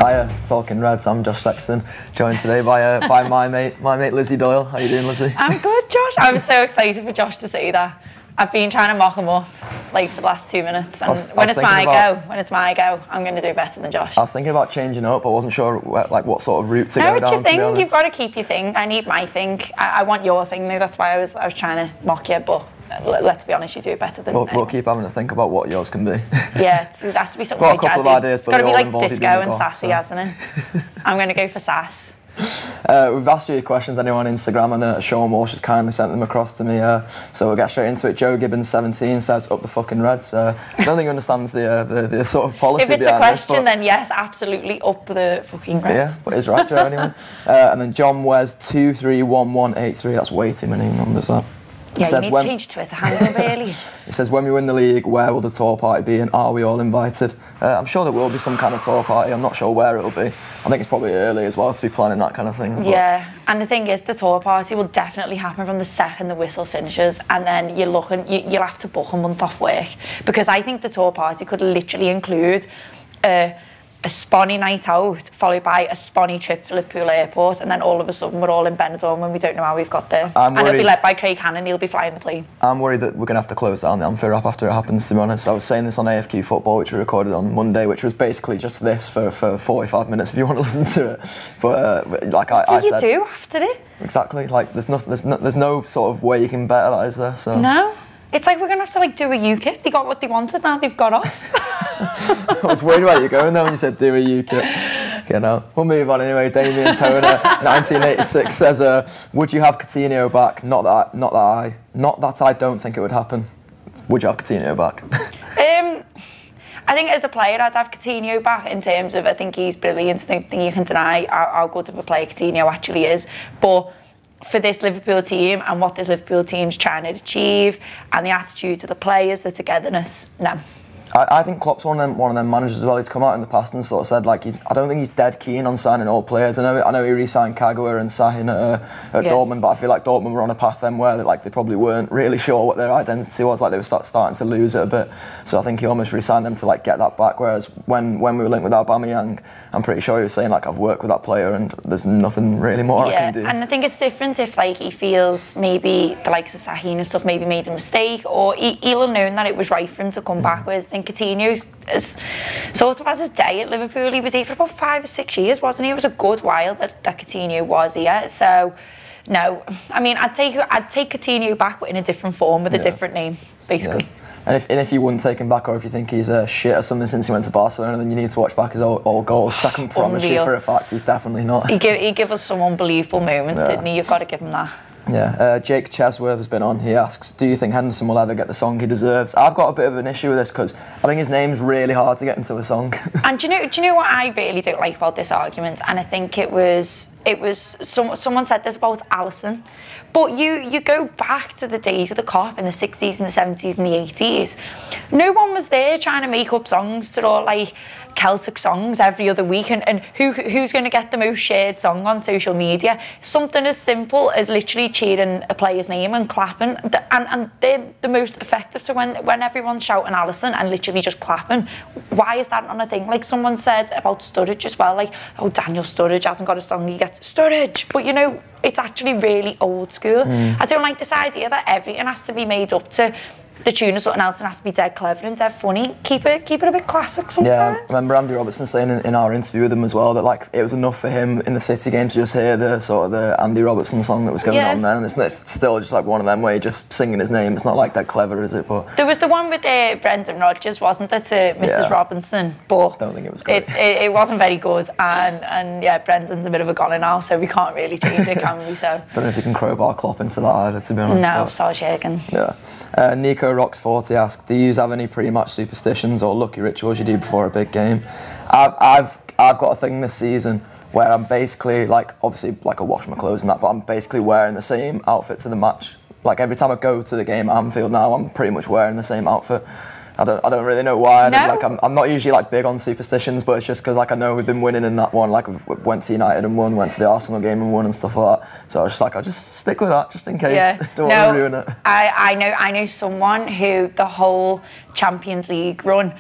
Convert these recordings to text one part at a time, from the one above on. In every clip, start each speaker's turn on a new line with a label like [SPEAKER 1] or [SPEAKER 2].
[SPEAKER 1] Hiya, talking Reds. I'm Josh Sexton, joined today by my mate Lizzie Doyle. How you doing, Lizzie?
[SPEAKER 2] I'm good, Josh. I was so excited for Josh to say that. I've been trying to mock him up like for the last 2 minutes, and when it's my go, I'm going to do better than Josh.
[SPEAKER 1] I was thinking about changing up. I wasn't sure what sort of route to go down.
[SPEAKER 2] No, it's your thing. You've got to keep your thing. I need my thing. I want your thing, though. That's why I was trying to mock you, but let's be honest, you do it better than me.
[SPEAKER 1] We'll keep having to think about what yours can be.
[SPEAKER 2] Yeah, it has to be something
[SPEAKER 1] got
[SPEAKER 2] like
[SPEAKER 1] a couple
[SPEAKER 2] jazzy.
[SPEAKER 1] of ideas, but
[SPEAKER 2] it's got to be like
[SPEAKER 1] disco
[SPEAKER 2] and sassy, hasn't it? I'm going to go for sass.
[SPEAKER 1] We've asked you your questions anyway on Instagram, and Sean Walsh has kindly sent them across to me, so we'll get straight into it. Joe Gibbons 17 says up the fucking Reds. I don't think he understands the sort of policy behind this.
[SPEAKER 2] If it's a question, then yes, absolutely up the fucking Reds.
[SPEAKER 1] Yeah, but he's right, Joe, anyway. And then John Wes 231183, that's way too many numbers, that.
[SPEAKER 2] Yeah, you need to change Twitter handle, really.
[SPEAKER 1] It says, when we win the league, where will the tour party be, and are we all invited? I'm sure there will be some kind of tour party. I'm not sure where it'll be. I think it's probably early as well to be planning that kind of thing. But
[SPEAKER 2] yeah, and the thing is, the tour party will definitely happen from the second the whistle finishes, and then you'll have to book a month off work, because I think the tour party could literally include a sponny night out followed by a sponny trip to Liverpool Airport, and then all of a sudden we're all in Benidorm when we don't know how we've got there. And it'll be led by Craig Hannon. He'll be flying the plane. I'm
[SPEAKER 1] worried that we're going to have to close down the Anfield app after it happens, to be honest. I was saying this on AFQ Football, which we recorded on Monday, which was basically just this for 45 minutes if you want to listen to it. But like I said,
[SPEAKER 2] do after it?
[SPEAKER 1] Exactly. Like there's no sort of way you can better that, is there? So
[SPEAKER 2] no. It's like we're going to have to like do a UKIP. They got what they wanted, now they've got off.
[SPEAKER 1] I was worried about you going there when you said do a UKIP. You know, we'll move on anyway. Damien Toner 1986 says, would you have Coutinho back? Not that I don't think it would happen. Would you have Coutinho back?
[SPEAKER 2] I think as a player I'd have Coutinho back, in terms of I think he's brilliant. I don't think you can deny how good of a player Coutinho actually is. But for this Liverpool team and what this Liverpool team's trying to achieve, and the attitude of the players, the togetherness, no.
[SPEAKER 1] I think Klopp's one of them managers as well. He's come out in the past and sort of said like I don't think he's dead keen on signing all players. I know he re-signed Kagawa and Sahin at Dortmund, but I feel like Dortmund were on a path then where they probably weren't really sure what their identity was. Like they were starting to lose it a bit. So I think he almost re-signed them to like get that back. Whereas when we were linked with Aubameyang, I'm pretty sure he was saying like I've worked with that player and there's nothing really more I can do.
[SPEAKER 2] And I think it's different if like he feels maybe the likes of Sahin and stuff maybe made a mistake, or he'll have known that it was right for him to come back. Whereas I think Coutinho sort of had his day at Liverpool. He was here for about 5 or 6 years, wasn't he? It was a good while that Coutinho was here. So no, I mean I'd take Coutinho back, but in a different form with a different name, basically.
[SPEAKER 1] Yeah. And if you wouldn't take him back, or if you think he's shit or something since he went to Barcelona, then you need to watch back his old goals, because I can promise you for a fact he's definitely not.
[SPEAKER 2] He gave us some unbelievable moments, didn't he? You've got to give him that.
[SPEAKER 1] Yeah, Ojakechesworth has been on. He asks, do you think Henderson will ever get the song he deserves? I've got a bit of an issue with this, because I think his name's really hard to get into a song. And
[SPEAKER 2] do you know what I really don't like about this argument? And I think it was someone said this about Alisson. But you go back to the days of the Kop in the 60s and the 70s and the 80s. No one was there trying to make up songs to all like Celtic songs every other week, and who's going to get the most shared song on social media? Something as simple as literally cheering a player's name and clapping, and they're the most effective. So when everyone's shouting Alisson and literally just clapping, why is that not a thing? Like someone said about Sturridge as well, like, oh, Daniel Sturridge hasn't got a song, he gets Sturridge, but you know, it's actually really old school. I don't like this idea that everything has to be made up to the tune of something else and has to be dead clever and dead funny. Keep it a bit classic sometimes.
[SPEAKER 1] Yeah, I remember Andy Robertson saying in our interview with him as well that like it was enough for him in the City game to just hear the sort of the Andy Robertson song that was going on there, and it's still just like one of them where you're just singing his name. It's not like that clever, is it? But
[SPEAKER 2] there was the one with Brendan Rodgers, wasn't there, to Mrs. Robinson? But
[SPEAKER 1] I don't think it was great.
[SPEAKER 2] It wasn't very good, and yeah, Brendan's a bit of a goner now, so we can't really change it, can we? So
[SPEAKER 1] don't know if you can crowbar Klopp into that either, to be honest.
[SPEAKER 2] No, so shaking.
[SPEAKER 1] Yeah. Nico Rocks 40 asks, do you have any pre-match superstitions or lucky rituals you do before a big game? I've got a thing this season where I'm basically like, obviously like I wash my clothes and that, but I'm basically wearing the same outfit to the match. Like every time I go to the game at Anfield now, I'm pretty much wearing the same outfit. I don't really know why. I'm not usually like big on superstitions, but it's just because like I know we've been winning in that one. Like we went to United and won, went to the Arsenal game and won and stuff like that. So I was just like, I'll just stick with that just in case.
[SPEAKER 2] Yeah.
[SPEAKER 1] Don't want to ruin it.
[SPEAKER 2] I know someone who the whole Champions League run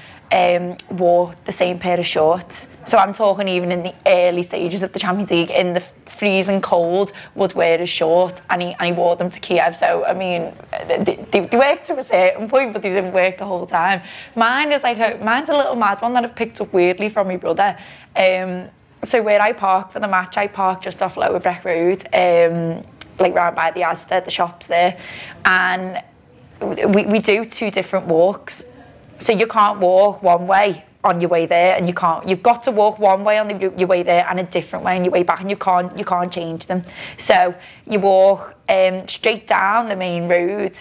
[SPEAKER 2] wore the same pair of shorts. So I'm talking even in the early stages of the Champions League, in the freezing cold, would wear his shorts, and he wore them to Kiev. So I mean, they worked to a certain point, but they didn't work the whole time. Mine's a little mad one that I've picked up weirdly from my brother. So where I park for the match, I park just off Lower Breck Road, like round by the Asda, the shops there, and we do 2 different walks. So you can't walk one way on your way there, and you've got to walk one way on your way there and a different way on your way back, and you can't change them. So you walk straight down the main road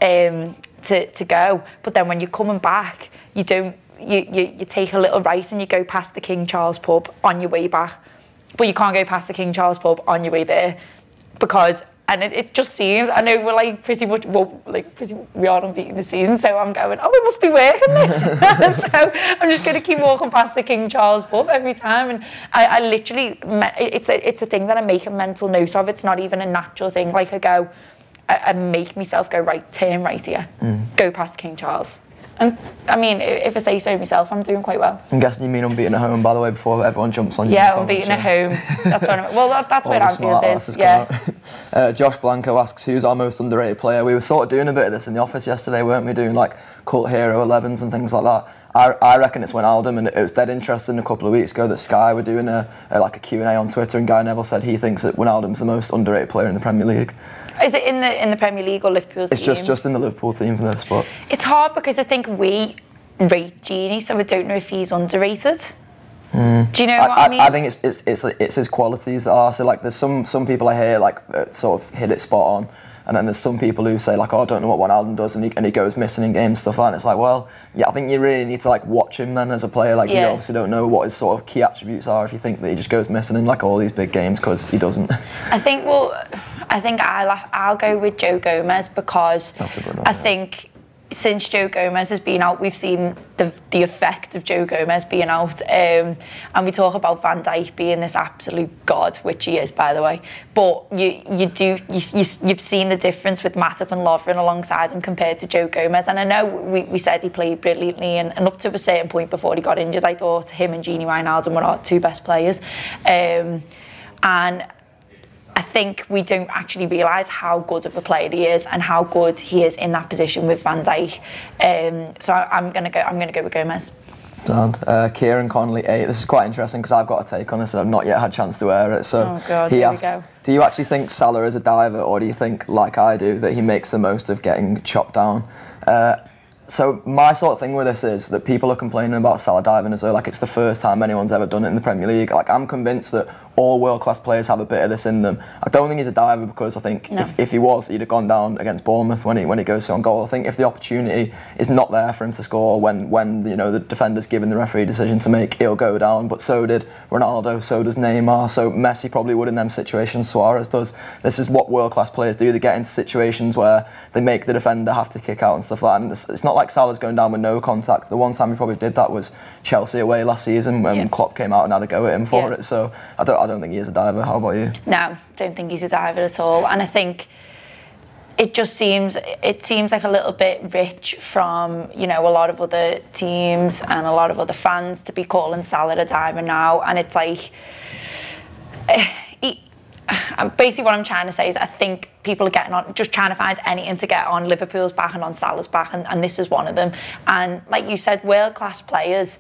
[SPEAKER 2] to go, but then when you're coming back, you take a little right and you go past the King Charles pub on your way back, but you can't go past the King Charles pub on your way there because. And it just seems, I know we're like we are unbeaten this season, so I'm going, we must be working this. So I'm just going to keep walking past the King Charles pub every time. And I literally, it's a thing that I make a mental note of. It's not even a natural thing. Like I make myself go, right, turn right here, go past King Charles. And I mean, if I say so myself, I'm doing quite well.
[SPEAKER 1] I'm guessing you mean unbeaten at home, by the way, before everyone jumps on you.
[SPEAKER 2] Yeah, unbeaten at home. That's what that's where Anfield is. Yeah.
[SPEAKER 1] Josh Blanco asks, who's our most underrated player? We were sort of doing a bit of this in the office yesterday, weren't we? Doing like cult hero 11s and things like that. I reckon it's Wijnaldum, and it was dead interesting a couple of weeks ago that Sky were doing a Q&A on Twitter, and Guy Neville said he thinks that Wijnaldum's the most underrated player in the Premier League.
[SPEAKER 2] Is it in the Premier League or Liverpool team?
[SPEAKER 1] It's just in the Liverpool team for this, but
[SPEAKER 2] it's hard because I think we rate Genie, so I don't know if he's underrated. Do you know what I mean?
[SPEAKER 1] I think it's his qualities that are. So like, there's some people I hear like sort of hit it spot on, and then there's some people who say like, oh, I don't know what Wijnaldum does, and he goes missing in games, stuff like that. And it's like, well, yeah, I think you really need to like watch him then as a player. Like, you obviously don't know what his sort of key attributes are if you think that he just goes missing in like all these big games, because he doesn't. I think
[SPEAKER 2] I'll go with Joe Gomez, because
[SPEAKER 1] that's a good one,
[SPEAKER 2] I think since Joe Gomez has been out, we've seen the effect of Joe Gomez being out, and we talk about Van Dijk being this absolute god, which he is, by the way. But you've seen the difference with Matip and Lovren alongside him compared to Joe Gomez. And I know we said he played brilliantly, and up to a certain point before he got injured, I thought him and Gini Wijnaldum were our 2 best players, and I think we don't actually realise how good of a player he is and how good he is in that position with Van Dijk. So I'm gonna go with Gomez.
[SPEAKER 1] Kieran Connolly 8. This is quite interesting because I've got a take on this and I've not yet had a chance to air it. So he asks, do you actually think Salah is a diver, or do you think, like I do, that he makes the most of getting chopped down? So my sort of thing with this is that people are complaining about Salah diving as though like it's the first time anyone's ever done it in the Premier League. Like, I'm convinced that all world-class players have a bit of this in them. I don't think he's a diver, because I think if he was, he'd have gone down against Bournemouth when he goes to on goal. I think if the opportunity is not there for him to score when you know the defender's given the referee decision to make, he'll go down. But so did Ronaldo, so does Neymar, so Messi probably would in them situations, Suarez does. This is what world-class players do. They get into situations where they make the defender have to kick out and stuff like that. And it's not like Salah's going down with no contact. The one time he probably did that was Chelsea away last season when Klopp came out and had a go at him for it. So I don't think he is a diver. How about you?
[SPEAKER 2] No, don't think he's a diver at all. And I think it seems like a little bit rich from, you know, a lot of other teams and a lot of other fans to be calling Salah a diver now. And it's like, basically what I'm trying to say is I think people are getting on, just trying to find anything to get on Liverpool's back and on Salah's back, and this is one of them. And like you said, world-class players,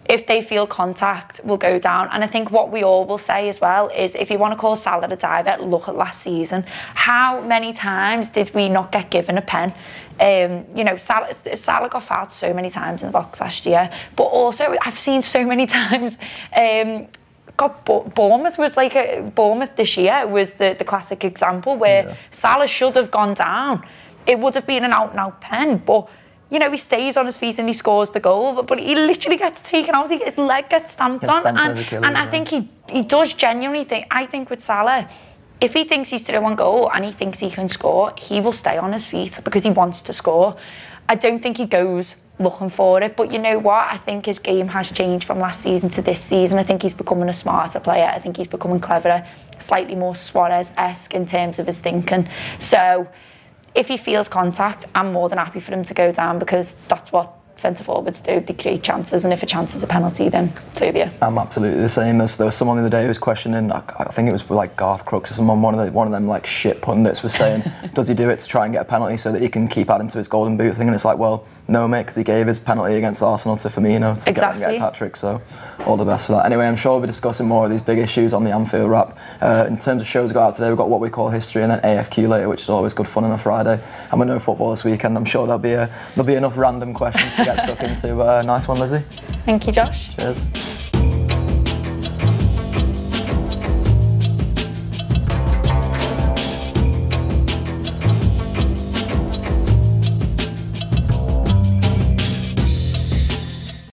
[SPEAKER 2] if they feel contact, will go down. And I think what we all will say as well is, if you want to call Salah a diver, look at last season. How many times did we not get given a pen? You know, Salah got fouled so many times in the box last year, but also I've seen so many times. Bournemouth this year was the classic example where Salah should have gone down. It would have been an out-and-out pen, but you know, he stays on his feet and he scores the goal, but he literally gets taken out. His leg gets stamped on, and I think he does genuinely think. I think with Salah, if he thinks he's through on goal and he thinks he can score, he will stay on his feet because he wants to score. I don't think he goes looking for it, but you know what? I think his game has changed from last season to this season. I think he's becoming a smarter player. I think he's becoming cleverer, slightly more Suarez-esque in terms of his thinking. So if he feels contact, I'm more than happy for him to go down because that's what centre forwards do. They create chances, and if a chance is a penalty, then so be it.
[SPEAKER 1] I'm absolutely the same. As there was someone the other day who was questioning, I think it was like Garth Crooks or someone, one of them like shit pundits was saying, does he do it to try and get a penalty so that he can keep adding to his golden boot thing? And it's like, well, no mate, because he gave his penalty against Arsenal to Firmino to get his hat-trick, so all the best for that. Anyway, I'm sure we'll be discussing more of these big issues on the Anfield wrap. In terms of shows we got out today, we've got what we call history and then AFQ later, which is always good fun on a Friday. And with no football this weekend, I'm sure there'll be enough random questions to get stuck into. Nice one, Lizzie.
[SPEAKER 2] Thank you, Josh.
[SPEAKER 1] Cheers.